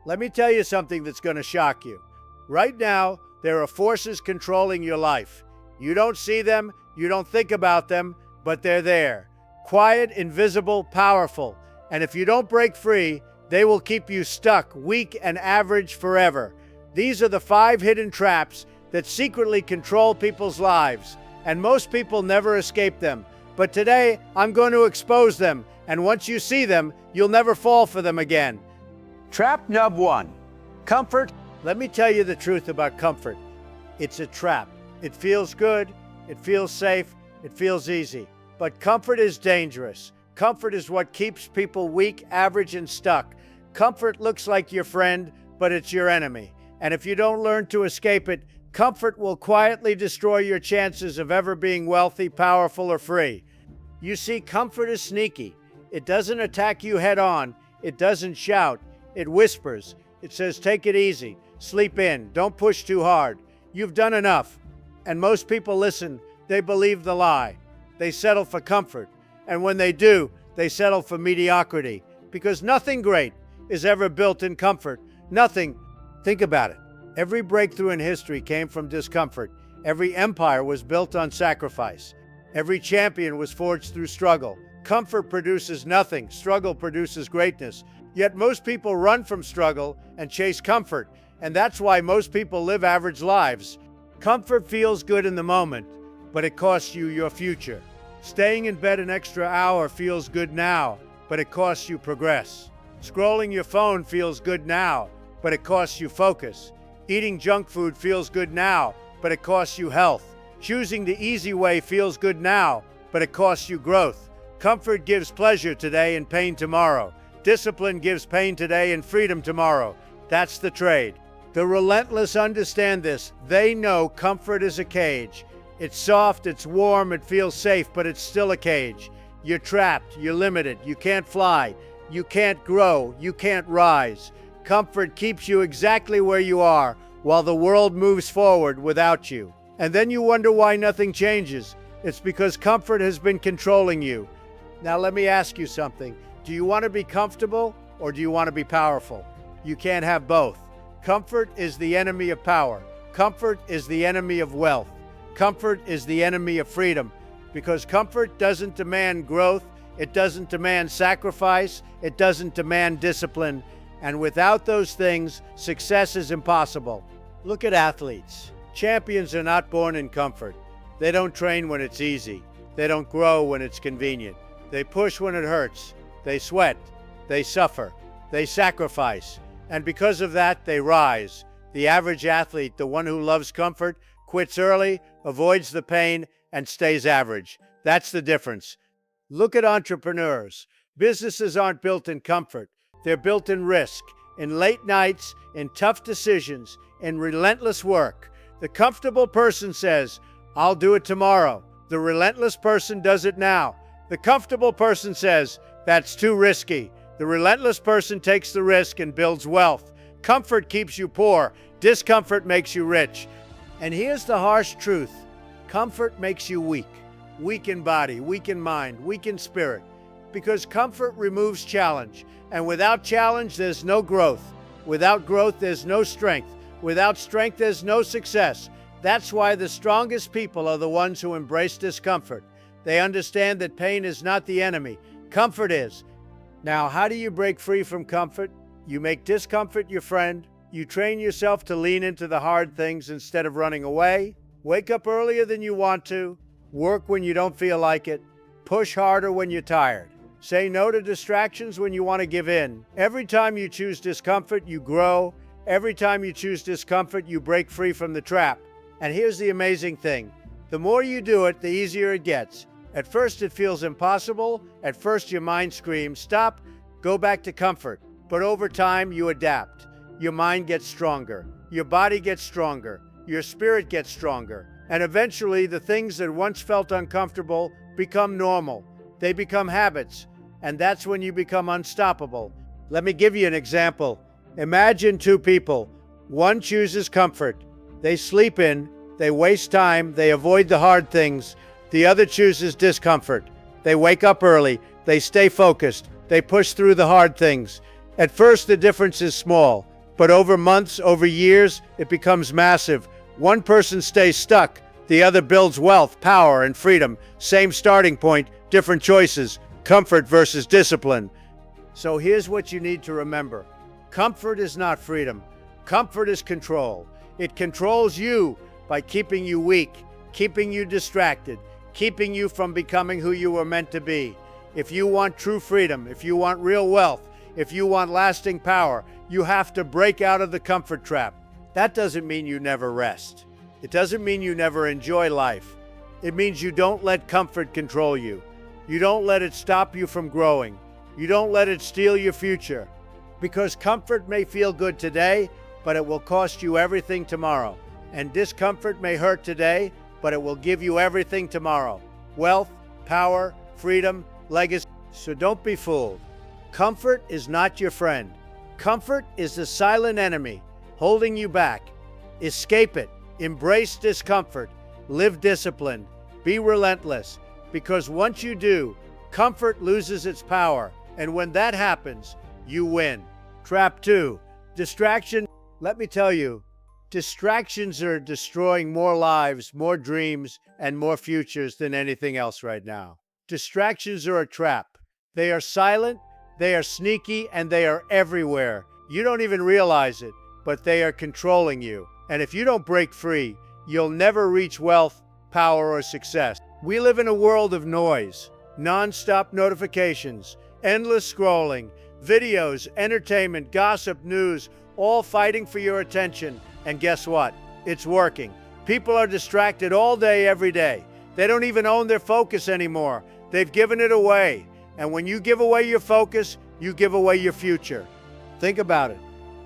Let me tell you something that's going to shock you. Right now, there are forces controlling your life. You don't see them, you don't think about them, but they're there. Quiet, invisible, powerful. And if you don't break free, they will keep you stuck, weak, and average forever. These are the 5 hidden traps that secretly control people's lives, and most people never escape them. But today, I'm going to expose them, and once you see them, you'll never fall for them again. Trap number 1. Comfort. Let me tell you the truth about comfort. It's a trap. It feels good, it feels safe, it feels easy. But comfort is dangerous. Comfort is what keeps people weak, average, and stuck. Comfort looks like your friend, but it's your enemy. And if you don't learn to escape it, comfort will quietly destroy your chances of ever being wealthy, powerful, or free. You see, comfort is sneaky. It doesn't attack you head on. It doesn't shout. It whispers. It says, take it easy. Sleep in. Don't push too hard. You've done enough. And most people listen. They believe the lie. They settle for comfort. And when they do, they settle for mediocrity. Because nothing great is ever built in comfort. Nothing. Think about it. Every breakthrough in history came from discomfort. Every empire was built on sacrifice. Every champion was forged through struggle. Comfort produces nothing. Struggle produces greatness. Yet most people run from struggle and chase comfort. And that's why most people live average lives. Comfort feels good in the moment, but it costs you your future. Staying in bed an extra hour feels good now, but it costs you progress. Scrolling your phone feels good now, but it costs you focus. Eating junk food feels good now, but it costs you health. Choosing the easy way feels good now, but it costs you growth. Comfort gives pleasure today and pain tomorrow. Discipline gives pain today and freedom tomorrow. That's the trade. The relentless understand this. They know comfort is a cage. It's soft, it's warm, it feels safe, but it's still a cage. You're trapped, you're limited, you can't fly, you can't grow, you can't rise. Comfort keeps you exactly where you are while the world moves forward without you. And then you wonder why nothing changes. It's because comfort has been controlling you. Now let me ask you something. Do you want to be comfortable or do you want to be powerful? You can't have both. Comfort is the enemy of power. Comfort is the enemy of wealth. Comfort is the enemy of freedom, because comfort doesn't demand growth, it doesn't demand sacrifice, it doesn't demand discipline, and without those things, success is impossible. Look at athletes. Champions are not born in comfort. They don't train when it's easy. They don't grow when it's convenient. They push when it hurts. They sweat. They suffer. They sacrifice. And because of that, they rise. The average athlete, the one who loves comfort, quits early, avoids the pain, and stays average. That's the difference. Look at entrepreneurs. Businesses aren't built in comfort. They're built in risk, in late nights, in tough decisions, in relentless work. The comfortable person says, I'll do it tomorrow. The relentless person does it now. The comfortable person says, that's too risky. The relentless person takes the risk and builds wealth. Comfort keeps you poor. Discomfort makes you rich. And here's the harsh truth. Comfort makes you weak. Weak in body, weak in mind, weak in spirit. Because comfort removes challenge. And without challenge, there's no growth. Without growth, there's no strength. Without strength, there's no success. That's why the strongest people are the ones who embrace discomfort. They understand that pain is not the enemy. Comfort is. Now, how do you break free from comfort? You make discomfort your friend. You train yourself to lean into the hard things instead of running away. Wake up earlier than you want to. Work when you don't feel like it. Push harder when you're tired. Say no to distractions when you want to give in. Every time you choose discomfort, you grow. Every time you choose discomfort, you break free from the trap. And here's the amazing thing. The more you do it, the easier it gets. At first, it feels impossible. At first, your mind screams, stop, go back to comfort. But over time, you adapt. Your mind gets stronger. Your body gets stronger. Your spirit gets stronger. And eventually, the things that once felt uncomfortable become normal. They become habits. And that's when you become unstoppable. Let me give you an example. Imagine 2 people. One chooses comfort. They sleep in, they waste time, they avoid the hard things. The other chooses discomfort. They wake up early, they stay focused, they push through the hard things. At first, the difference is small. But over months, over years, it becomes massive. One person stays stuck, the other builds wealth, power, and freedom. Same starting point, different choices. Comfort versus discipline. So here's what you need to remember. Comfort is not freedom. Comfort is control. It controls you by keeping you weak, keeping you distracted, keeping you from becoming who you were meant to be. If you want true freedom, if you want real wealth, if you want lasting power, you have to break out of the comfort trap. That doesn't mean you never rest. It doesn't mean you never enjoy life. It means you don't let comfort control you. You don't let it stop you from growing. You don't let it steal your future. Because comfort may feel good today, but it will cost you everything tomorrow. And discomfort may hurt today, but it will give you everything tomorrow. Wealth, power, freedom, legacy. So don't be fooled. Comfort is not your friend. Comfort is the silent enemy holding you back. Escape it. Embrace discomfort. Live disciplined. Be relentless. Because once you do, comfort loses its power. And when that happens, you win. Trap 2. Distraction. Let me tell you, distractions are destroying more lives, more dreams, and more futures than anything else right now. Distractions are a trap. They are silent, they are sneaky, and they are everywhere. You don't even realize it, but they are controlling you. And if you don't break free, you'll never reach wealth, power, or success. We live in a world of noise, non-stop notifications, endless scrolling, videos, entertainment, gossip, news, all fighting for your attention. And guess what? It's working. People are distracted all day, every day. They don't even own their focus anymore. They've given it away. And when you give away your focus, you give away your future. Think about it.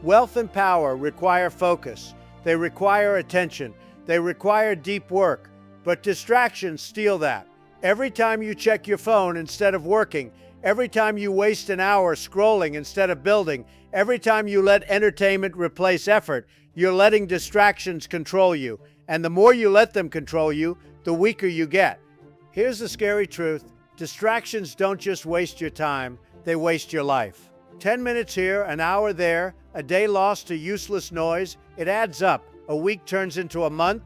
Wealth and power require focus. They require attention. They require deep work. But distractions steal that. Every time you check your phone instead of working, every time you waste an hour scrolling instead of building, every time you let entertainment replace effort, you're letting distractions control you. And the more you let them control you, the weaker you get. Here's the scary truth. Distractions don't just waste your time, they waste your life. 10 minutes here, an hour there, a day lost to useless noise, it adds up. A week turns into a month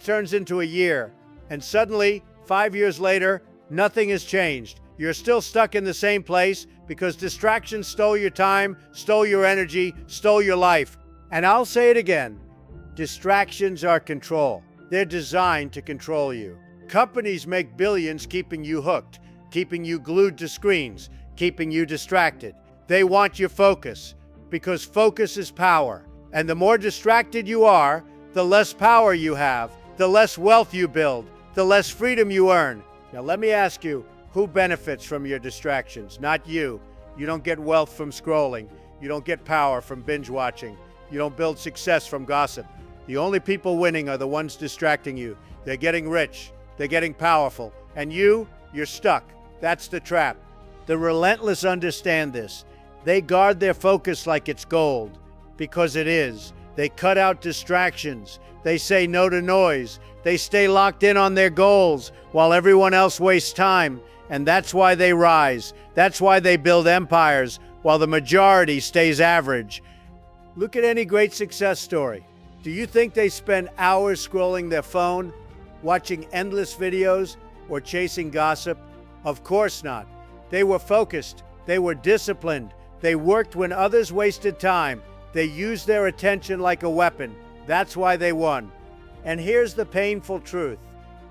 turns into a year. And suddenly, 5 years later, nothing has changed. You're still stuck in the same place because distractions stole your time, stole your energy, stole your life. And I'll say it again, distractions are control. They're designed to control you. Companies make billions keeping you hooked, keeping you glued to screens, keeping you distracted. They want your focus because focus is power. And the more distracted you are, the less power you have, the less wealth you build, the less freedom you earn. Now let me ask you, who benefits from your distractions? Not you. You don't get wealth from scrolling. You don't get power from binge watching. You don't build success from gossip. The only people winning are the ones distracting you. They're getting rich. They're getting powerful. And you're stuck. That's the trap. The relentless understand this. They guard their focus like it's gold, because it is. They cut out distractions. They say no to noise. They stay locked in on their goals while everyone else wastes time. And that's why they rise. That's why they build empires while the majority stays average. Look at any great success story. Do you think they spend hours scrolling their phone, watching endless videos, or chasing gossip? Of course not. They were focused. They were disciplined. They worked when others wasted time. They used their attention like a weapon. That's why they won. And here's the painful truth.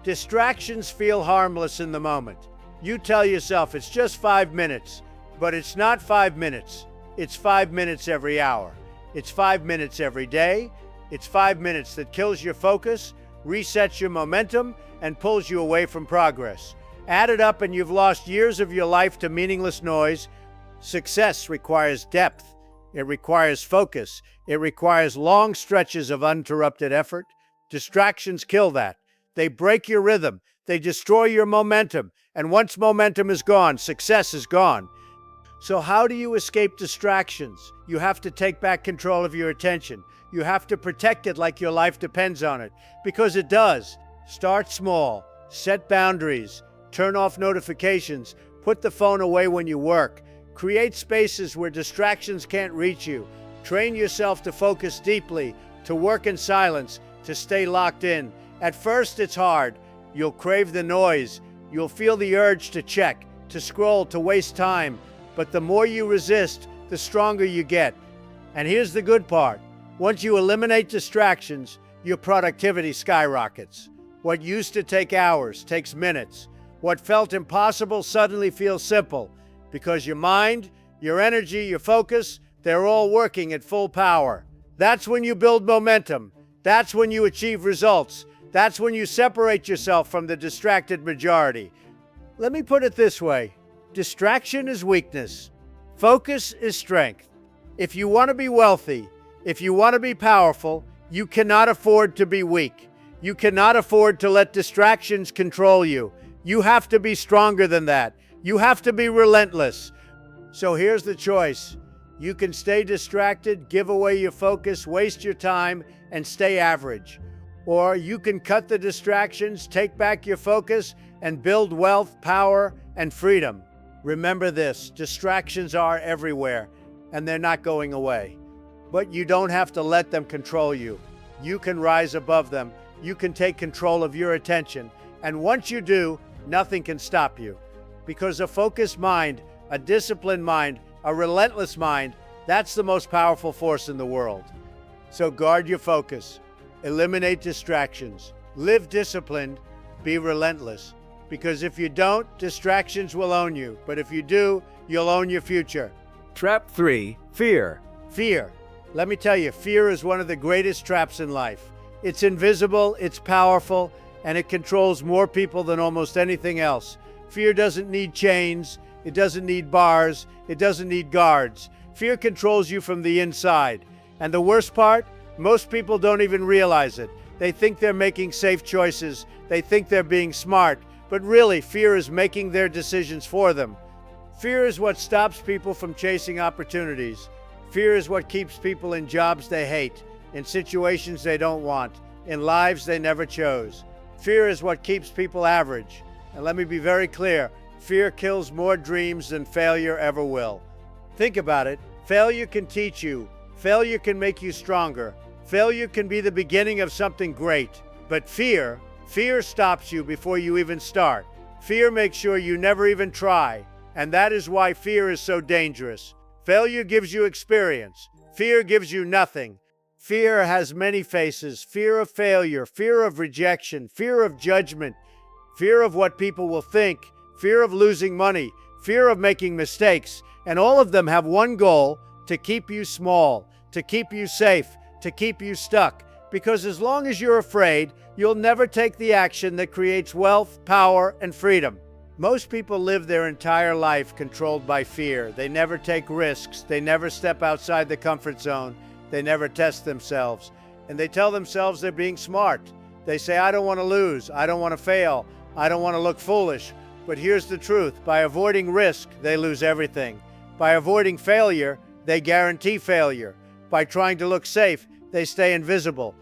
Distractions feel harmless in the moment. You tell yourself it's just 5 minutes, but it's not 5 minutes. It's 5 minutes every hour. It's 5 minutes every day. It's 5 minutes that kills your focus, resets your momentum, and pulls you away from progress. Add it up and you've lost years of your life to meaningless noise. Success requires depth. It requires focus. It requires long stretches of uninterrupted effort. Distractions kill that. They break your rhythm. They destroy your momentum. And once momentum is gone, success is gone. So how do you escape distractions? You have to take back control of your attention. You have to protect it like your life depends on it, because it does. Start small. Set boundaries. Turn off notifications. Put the phone away when you work. Create spaces where distractions can't reach you. Train yourself to focus deeply, to work in silence, to stay locked in. At first, it's hard. You'll crave the noise. You'll feel the urge to check, to scroll, to waste time. But the more you resist, the stronger you get. And here's the good part. Once you eliminate distractions, your productivity skyrockets. What used to take hours takes minutes. What felt impossible suddenly feels simple, because your mind, your energy, your focus, they're all working at full power. That's when you build momentum. That's when you achieve results. That's when you separate yourself from the distracted majority. Let me put it this way. Distraction is weakness. Focus is strength. If you want to be wealthy, if you want to be powerful, you cannot afford to be weak. You cannot afford to let distractions control you. You have to be stronger than that. You have to be relentless. So here's the choice. You can stay distracted, give away your focus, waste your time, and stay average. Or you can cut the distractions, take back your focus, and build wealth, power, and freedom. Remember this, distractions are everywhere, and they're not going away. But you don't have to let them control you. You can rise above them. You can take control of your attention. And once you do, nothing can stop you. Because a focused mind, a disciplined mind, a relentless mind, that's the most powerful force in the world. So guard your focus, eliminate distractions, live disciplined, be relentless. Because if you don't, distractions will own you. But if you do, you'll own your future. Trap 3. Fear. Fear. Let me tell you, fear is one of the greatest traps in life. It's invisible, it's powerful, and it controls more people than almost anything else. Fear doesn't need chains, it doesn't need bars, it doesn't need guards. Fear controls you from the inside. And the worst part, most people don't even realize it. They think they're making safe choices, they think they're being smart, but really, fear is making their decisions for them. Fear is what stops people from chasing opportunities. Fear is what keeps people in jobs they hate, in situations they don't want, in lives they never chose. Fear is what keeps people average. And let me be very clear, fear kills more dreams than failure ever will. Think about it. Failure can teach you. Failure can make you stronger. Failure can be the beginning of something great. But fear stops you before you even start. Fear makes sure you never even try. And that is why fear is so dangerous. Failure gives you experience. Fear gives you nothing. Fear has many faces. Fear of failure, fear of rejection, fear of judgment, fear of what people will think, fear of losing money, fear of making mistakes. And all of them have one goal: to keep you small, to keep you safe, to keep you stuck. Because as long as you're afraid, you'll never take the action that creates wealth, power, and freedom. Most people live their entire life controlled by fear. They never take risks. They never step outside the comfort zone. They never test themselves. And they tell themselves they're being smart. They say, I don't want to lose. I don't want to fail. I don't want to look foolish. But here's the truth. By avoiding risk, they lose everything. By avoiding failure, they guarantee failure. By trying to look safe, they stay invisible.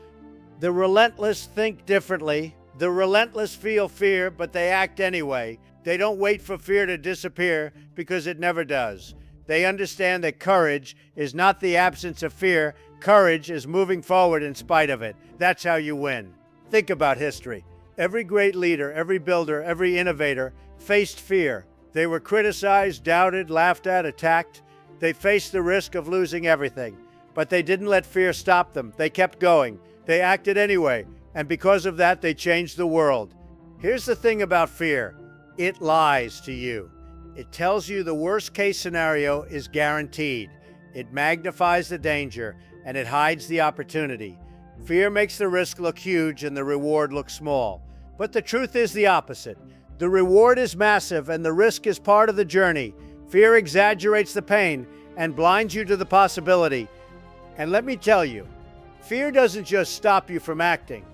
The relentless think differently. The relentless feel fear, but they act anyway. They don't wait for fear to disappear, because it never does. They understand that courage is not the absence of fear. Courage is moving forward in spite of it. That's how you win. Think about history. Every great leader, every builder, every innovator faced fear. They were criticized, doubted, laughed at, attacked. They faced the risk of losing everything. But they didn't let fear stop them. They kept going. They acted anyway. And because of that, they changed the world. Here's the thing about fear. It lies to you. It tells you the worst case scenario is guaranteed. It magnifies the danger, and it hides the opportunity. Fear makes the risk look huge and the reward look small. But the truth is the opposite. The reward is massive and the risk is part of the journey. Fear exaggerates the pain and blinds you to the possibility. And let me tell you, fear doesn't just stop you from acting.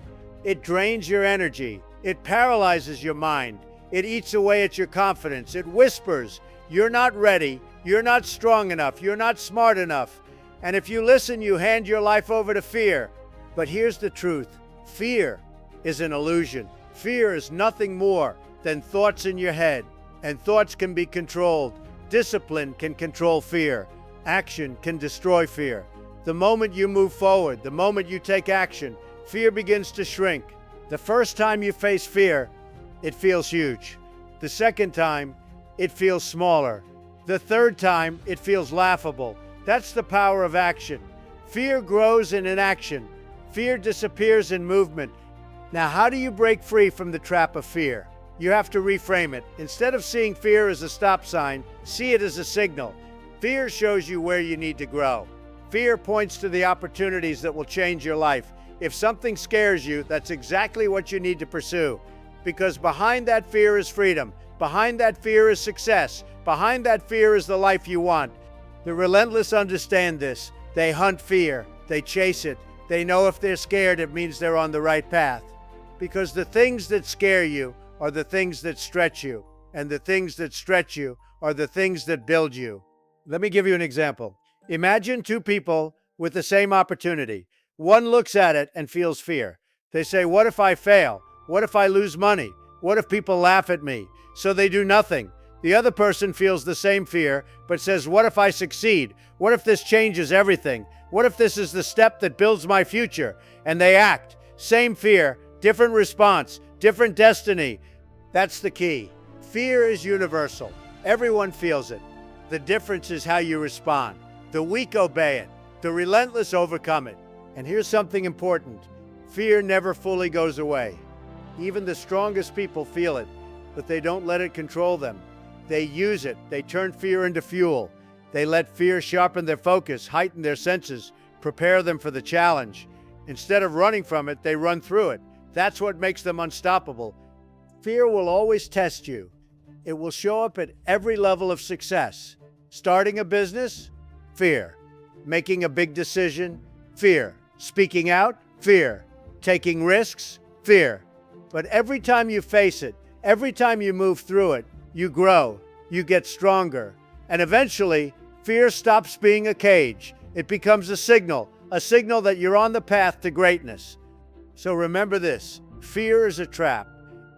It drains your energy. It paralyzes your mind. It eats away at your confidence. It whispers, you're not ready, you're not strong enough, you're not smart enough. And if you listen, you hand your life over to fear. But here's the truth. Fear is an illusion. Fear is nothing more than thoughts in your head. And thoughts can be controlled. Discipline can control fear. Action can destroy fear. The moment you move forward, the moment you take action, fear begins to shrink. The first time you face fear, it feels huge. The second time, it feels smaller. The third time, it feels laughable. That's the power of action. Fear grows in inaction. Fear disappears in movement. Now, how do you break free from the trap of fear? You have to reframe it. Instead of seeing fear as a stop sign, see it as a signal. Fear shows you where you need to grow. Fear points to the opportunities that will change your life. If something scares you, that's exactly what you need to pursue. Because behind that fear is freedom. Behind that fear is success. Behind that fear is the life you want. The relentless understand this. They hunt fear. They chase it. They know if they're scared, it means they're on the right path. Because the things that scare you are the things that stretch you. And the things that stretch you are the things that build you. Let me give you an example. Imagine two people with the same opportunity. One looks at it and feels fear. They say, what if I fail? What if I lose money? What if people laugh at me? So they do nothing. The other person feels the same fear, but says, what if I succeed? What if this changes everything? What if this is the step that builds my future? And they act. Same fear, different response, different destiny. That's the key. Fear is universal. Everyone feels it. The difference is how you respond. The weak obey it. The relentless overcome it. And here's something important. Fear never fully goes away. Even the strongest people feel it, but they don't let it control them. They use it. They turn fear into fuel. They let fear sharpen their focus, heighten their senses, prepare them for the challenge. Instead of running from it, they run through it. That's what makes them unstoppable. Fear will always test you. It will show up at every level of success. Starting a business? Fear. Making a big decision? Fear. Speaking out? Fear. Taking risks? Fear. But every time you face it, every time you move through it, you grow, you get stronger. And eventually, fear stops being a cage. It becomes a signal that you're on the path to greatness. So remember this, fear is a trap.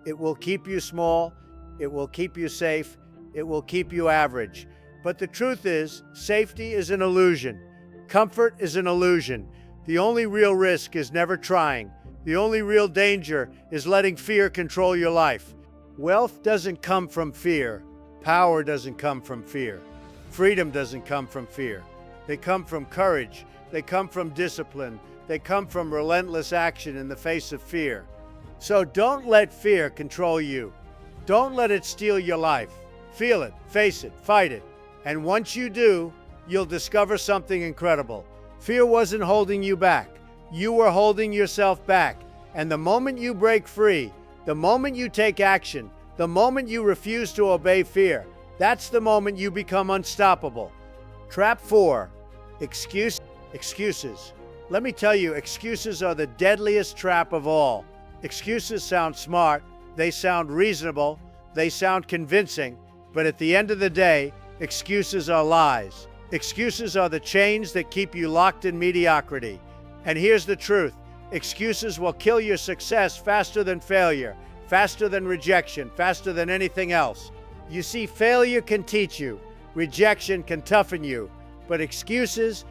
It will keep you small, it will keep you safe, it will keep you average. But the truth is, safety is an illusion. Comfort is an illusion. The only real risk is never trying. The only real danger is letting fear control your life. Wealth doesn't come from fear. Power doesn't come from fear. Freedom doesn't come from fear. They come from courage. They come from discipline. They come from relentless action in the face of fear. So don't let fear control you. Don't let it steal your life. Feel it, face it, fight it. And once you do, you'll discover something incredible. Fear wasn't holding you back. You were holding yourself back. And the moment you break free, the moment you take action, the moment you refuse to obey fear, that's the moment you become unstoppable. Trap 4, excuses. Let me tell you, excuses are the deadliest trap of all. Excuses sound smart, they sound reasonable, they sound convincing, but at the end of the day, excuses are lies. Excuses are the chains that keep you locked in mediocrity. And here's the truth, excuses will kill your success faster than failure, faster than rejection, faster than anything else. You see, failure can teach you, rejection can toughen you, but excuses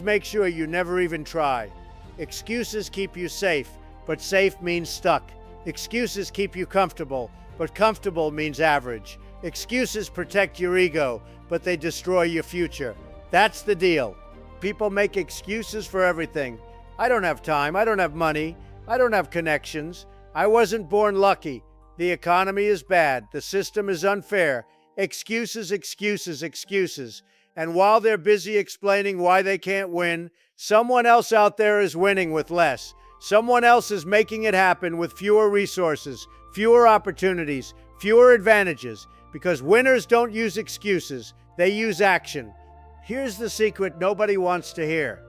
make sure you never even try. Excuses keep you safe, but safe means stuck. Excuses keep you comfortable, but comfortable means average. Excuses protect your ego, but they destroy your future. That's the deal. People make excuses for everything. I don't have time, I don't have money, I don't have connections, I wasn't born lucky, the economy is bad, the system is unfair. Excuses, excuses, excuses. And while they're busy explaining why they can't win, someone else out there is winning with less. Someone else is making it happen with fewer resources, fewer opportunities, fewer advantages, because winners don't use excuses, they use action. Here's the secret nobody wants to hear.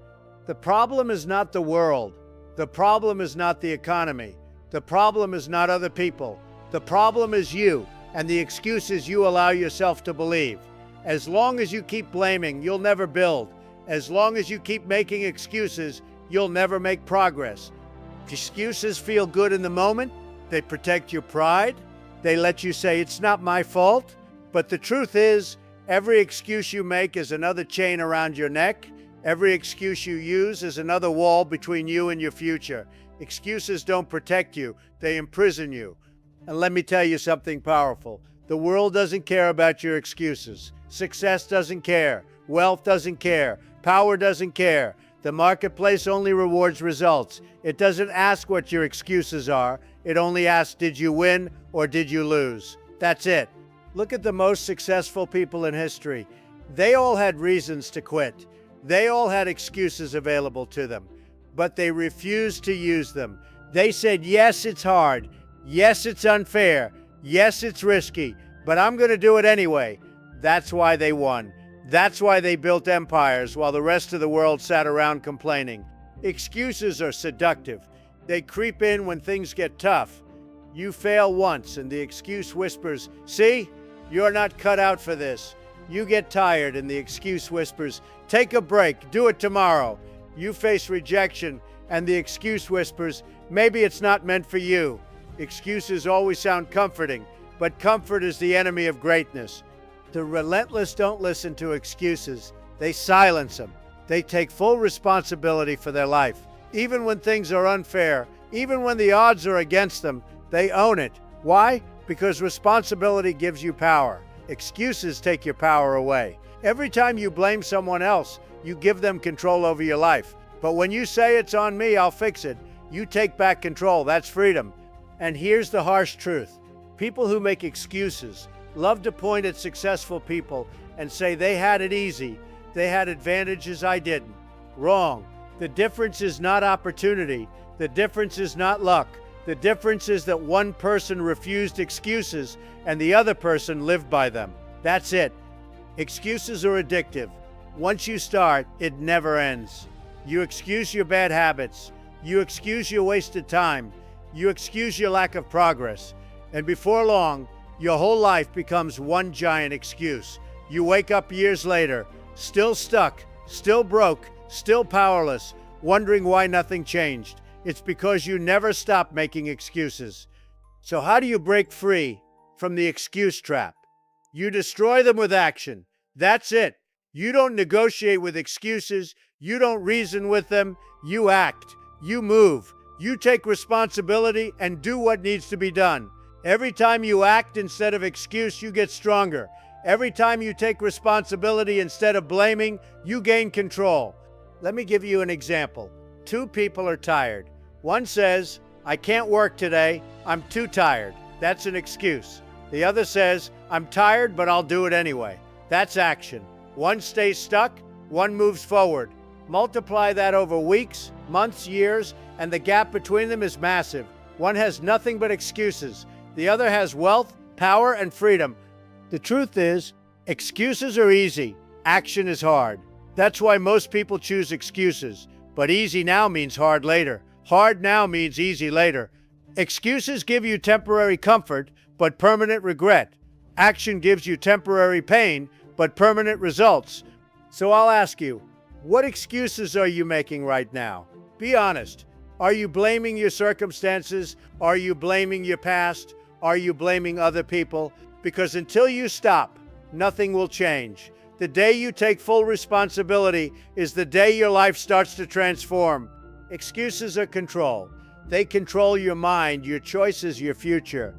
The problem is not the world. The problem is not the economy. The problem is not other people. The problem is you and the excuses you allow yourself to believe. As long as you keep blaming, you'll never build. As long as you keep making excuses, you'll never make progress. Excuses feel good in the moment. They protect your pride. They let you say, it's not my fault. But the truth is, every excuse you make is another chain around your neck, Every excuse you use is another wall between you and your future. Excuses don't protect you, they imprison you. And let me tell you something powerful. The world doesn't care about your excuses. Success doesn't care. Wealth doesn't care. Power doesn't care. The marketplace only rewards results. It doesn't ask what your excuses are. It only asks, did you win or did you lose? That's it. Look at the most successful people in history. They all had reasons to quit. They all had excuses available to them, but they refused to use them. They said, yes, it's hard. Yes, it's unfair. Yes, it's risky, but I'm going to do it anyway. That's why they won. That's why they built empires while the rest of the world sat around complaining. Excuses are seductive. They creep in when things get tough. You fail once and the excuse whispers, see, you're not cut out for this. You get tired and the excuse whispers, take a break, do it tomorrow. You face rejection and the excuse whispers, maybe it's not meant for you. Excuses always sound comforting, but comfort is the enemy of greatness. The relentless don't listen to excuses. They silence them. They take full responsibility for their life. Even when things are unfair, even when the odds are against them, they own it. Why? Because responsibility gives you power. Excuses take your power away. Every time you blame someone else, you give them control over your life. But when you say it's on me, I'll fix it, you take back control. That's freedom. And here's the harsh truth. People who make excuses love to point at successful people and say they had it easy. They had advantages I didn't. Wrong. The difference is not opportunity. The difference is not luck. The difference is that one person refused excuses and the other person lived by them. That's it. Excuses are addictive. Once you start, it never ends. You excuse your bad habits. You excuse your wasted time. You excuse your lack of progress. And before long, your whole life becomes one giant excuse. You wake up years later, still stuck, still broke, still powerless, wondering why nothing changed. It's because you never stopped making excuses. So how do you break free from the excuse trap? You destroy them with action. That's it. You don't negotiate with excuses. You don't reason with them. You act. You move. You take responsibility and do what needs to be done. Every time you act instead of excuse, you get stronger. Every time you take responsibility instead of blaming, you gain control. Let me give you an example. Two people are tired. One says, I can't work today. I'm too tired. That's an excuse. The other says, I'm tired, but I'll do it anyway. That's action. One stays stuck, one moves forward. Multiply that over weeks, months, years, and the gap between them is massive. One has nothing but excuses. The other has wealth, power, and freedom. The truth is, excuses are easy. Action is hard. That's why most people choose excuses. But easy now means hard later. Hard now means easy later. Excuses give you temporary comfort, but permanent regret. Action gives you temporary pain, but permanent results. So I'll ask you, what excuses are you making right now? Be honest. Are you blaming your circumstances? Are you blaming your past? Are you blaming other people? Because until you stop, nothing will change. The day you take full responsibility is the day your life starts to transform. Excuses are control. They control your mind, your choices, your future.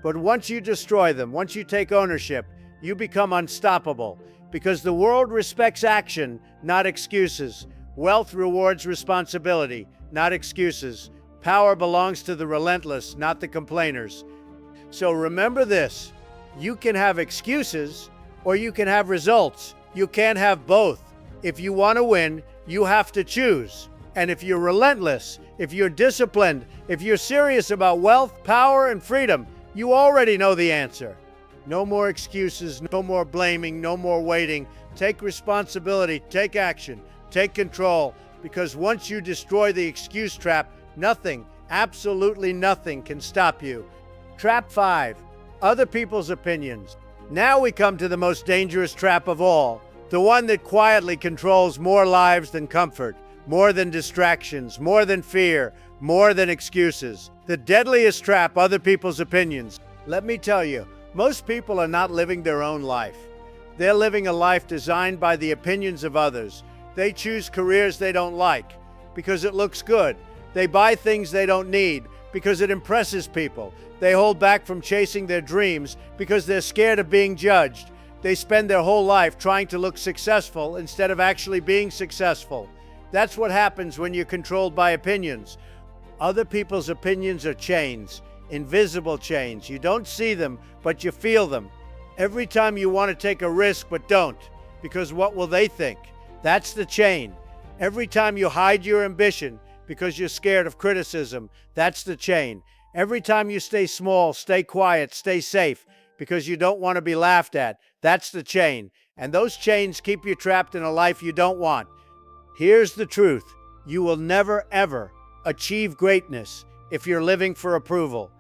But once you destroy them, once you take ownership, you become unstoppable. Because the world respects action, not excuses. Wealth rewards responsibility, not excuses. Power belongs to the relentless, not the complainers. So remember this, you can have excuses or you can have results. You can't have both. If you want to win, you have to choose. And if you're relentless, if you're disciplined, if you're serious about wealth, power, and freedom, you already know the answer. No more excuses, no more blaming, no more waiting. Take responsibility, take action, take control, because once you destroy the excuse trap, nothing, absolutely nothing can stop you. Trap 5, other people's opinions. Now we come to the most dangerous trap of all, the one that quietly controls more lives than comfort, more than distractions, more than fear, more than excuses. The deadliest trap, other people's opinions. Let me tell you, most people are not living their own life. They're living a life designed by the opinions of others. They choose careers they don't like because it looks good. They buy things they don't need because it impresses people. They hold back from chasing their dreams because they're scared of being judged. They spend their whole life trying to look successful instead of actually being successful. That's what happens when you're controlled by opinions. Other people's opinions are chains, invisible chains. You don't see them, but you feel them. Every time you want to take a risk but don't, because what will they think? That's the chain. Every time you hide your ambition because you're scared of criticism, that's the chain. Every time you stay small, stay quiet, stay safe because you don't want to be laughed at, that's the chain. And those chains keep you trapped in a life you don't want. Here's the truth. You will never, ever achieve greatness if you're living for approval,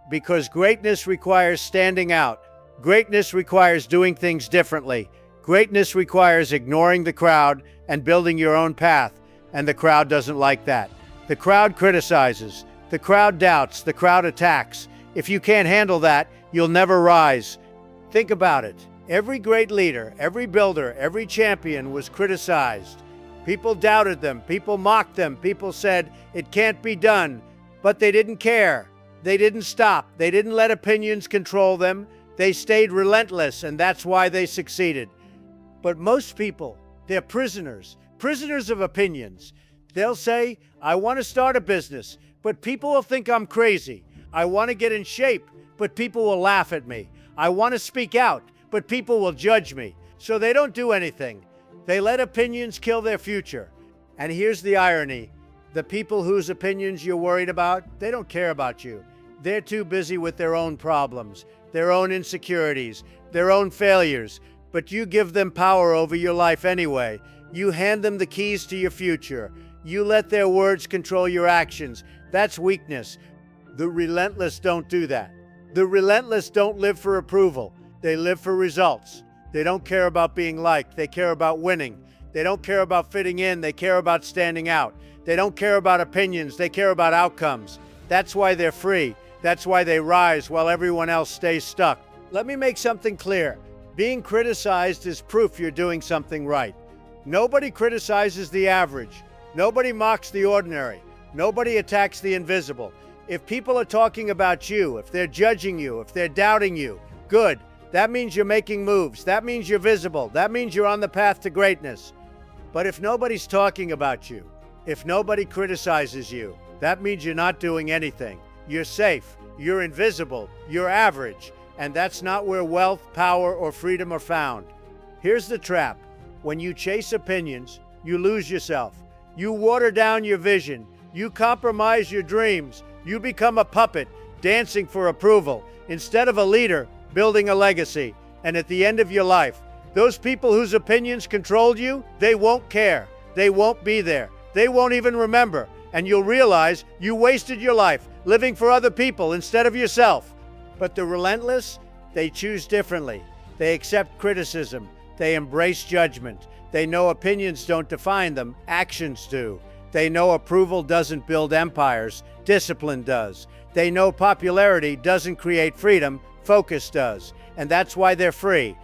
because greatness requires standing out. Greatness requires doing things differently. Greatness requires ignoring the crowd and building your own path, and the crowd doesn't like that. The crowd criticizes, the crowd doubts, the crowd attacks. If you can't handle that, you'll never rise. Think about it. Every great leader, every builder, every champion was criticized. People doubted them, people mocked them, people said, it can't be done. But they didn't care. They didn't stop. They didn't let opinions control them. They stayed relentless, and that's why they succeeded. But most people, they're prisoners of opinions. They'll say, I want to start a business, but people will think I'm crazy. I want to get in shape, but people will laugh at me. I want to speak out, but people will judge me. So they don't do anything. They let opinions kill their future. And here's the irony. The people whose opinions you're worried about, they don't care about you. They're too busy with their own problems, their own insecurities, their own failures. But you give them power over your life anyway. You hand them the keys to your future. You let their words control your actions. That's weakness. The relentless don't do that. The relentless don't live for approval. They live for results. They don't care about being liked. They care about winning. They don't care about fitting in. They care about standing out. They don't care about opinions. They care about outcomes. That's why they're free. That's why they rise while everyone else stays stuck. Let me make something clear. Being criticized is proof you're doing something right. Nobody criticizes the average. Nobody mocks the ordinary. Nobody attacks the invisible. If people are talking about you, if they're judging you, if they're doubting you, good. That means you're making moves. That means you're visible. That means you're on the path to greatness. But if nobody's talking about you, if nobody criticizes you, that means you're not doing anything. You're safe. You're invisible. You're average. And that's not where wealth, power, or freedom are found. Here's the trap. When you chase opinions, you lose yourself. You water down your vision. You compromise your dreams. You become a puppet, dancing for approval, instead of a leader, building a legacy. And at the end of your life, those people whose opinions controlled you, they won't care. They won't be there. They won't even remember. And you'll realize you wasted your life living for other people instead of yourself. But the relentless, they choose differently. They accept criticism. They embrace judgment. They know opinions don't define them, actions do. They know approval doesn't build empires, discipline does. They know popularity doesn't create freedom, focus does. And that's why they're free.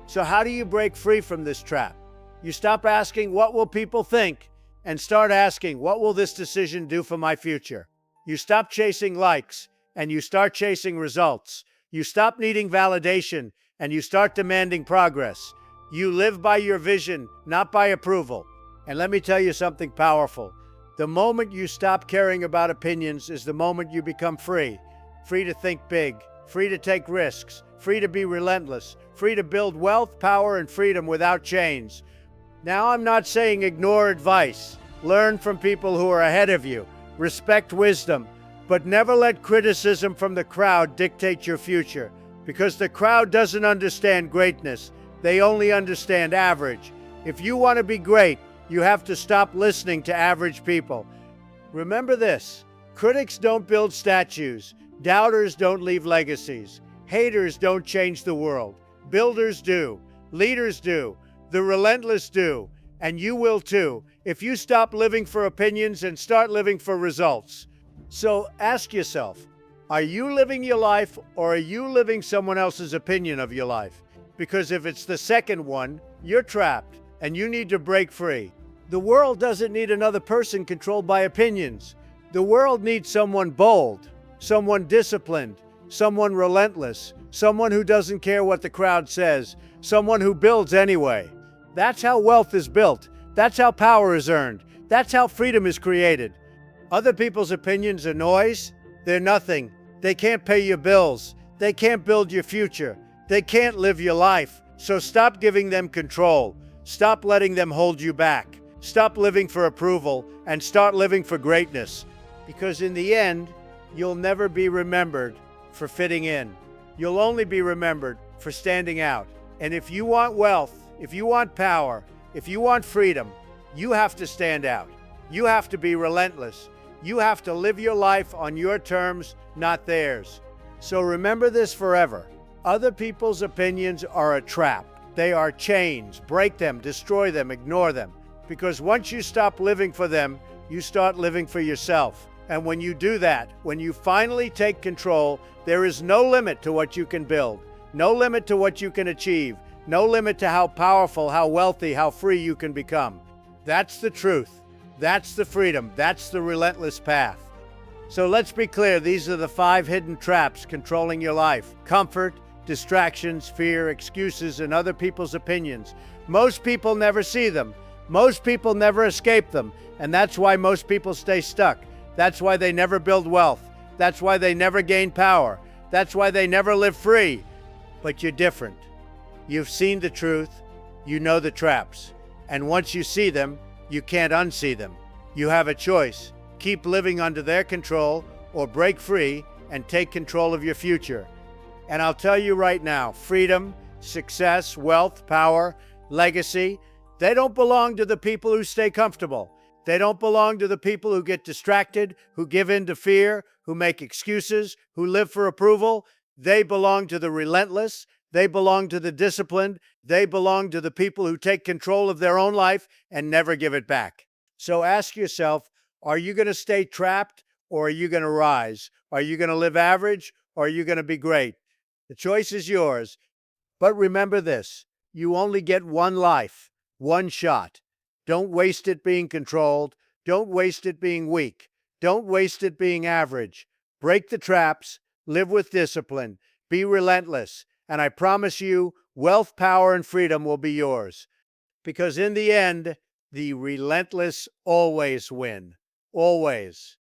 So how do you break free from this trap? You stop asking, what will people think? And start asking, what will this decision do for my future? You stop chasing likes, and you start chasing results. You stop needing validation, and you start demanding progress. You live by your vision, not by approval. And let me tell you something powerful. The moment you stop caring about opinions is the moment you become free. Free to think big, free to take risks, free to be relentless, free to build wealth, power, and freedom without chains. Now, I'm not saying ignore advice. Learn from people who are ahead of you. Respect wisdom. But never let criticism from the crowd dictate your future, because the crowd doesn't understand greatness. They only understand average. If you want to be great, you have to stop listening to average people. Remember this: critics don't build statues. Doubters don't leave legacies. Haters don't change the world. Builders do. Leaders do. The relentless do. And you will too, if you stop living for opinions and start living for results. So ask yourself, are you living your life, or are you living someone else's opinion of your life? Because if it's the second one, you're trapped and you need to break free. The world doesn't need another person controlled by opinions. The world needs someone bold, someone disciplined, someone relentless, someone who doesn't care what the crowd says, someone who builds anyway. That's how wealth is built. That's how power is earned. That's how freedom is created. Other people's opinions are noise. They're nothing. They can't pay your bills. They can't build your future. They can't live your life. So stop giving them control. Stop letting them hold you back. Stop living for approval and start living for greatness. Because in the end, you'll never be remembered for fitting in. You'll only be remembered for standing out. And if you want wealth, if you want power, if you want freedom, you have to stand out. You have to be relentless. You have to live your life on your terms, not theirs. So remember this forever. Other people's opinions are a trap. They are chains. Break them, destroy them, ignore them. Because once you stop living for them, you start living for yourself. And when you do that, when you finally take control, there is no limit to what you can build, no limit to what you can achieve, no limit to how powerful, how wealthy, how free you can become. That's the truth. That's the freedom. That's the relentless path. So let's be clear, these are the 5 hidden traps controlling your life. Comfort, distractions, fear, excuses, and other people's opinions. Most people never see them. Most people never escape them. And that's why most people stay stuck. That's why they never build wealth. That's why they never gain power. That's why they never live free. But you're different. You've seen the truth. You know the traps. And once you see them, you can't unsee them. You have a choice. Keep living under their control or break free and take control of your future. And I'll tell you right now, freedom, success, wealth, power, legacy, they don't belong to the people who stay comfortable. They don't belong to the people who get distracted, who give in to fear, who make excuses, who live for approval. They belong to the relentless. They belong to the disciplined. They belong to the people who take control of their own life and never give it back. So ask yourself, are you going to stay trapped or are you going to rise? Are you going to live average or are you going to be great? The choice is yours. But remember this, you only get one life, one shot. Don't waste it being controlled. Don't waste it being weak. Don't waste it being average. Break the traps, live with discipline, be relentless, and I promise you, wealth, power, and freedom will be yours. Because in the end, the relentless always win. Always.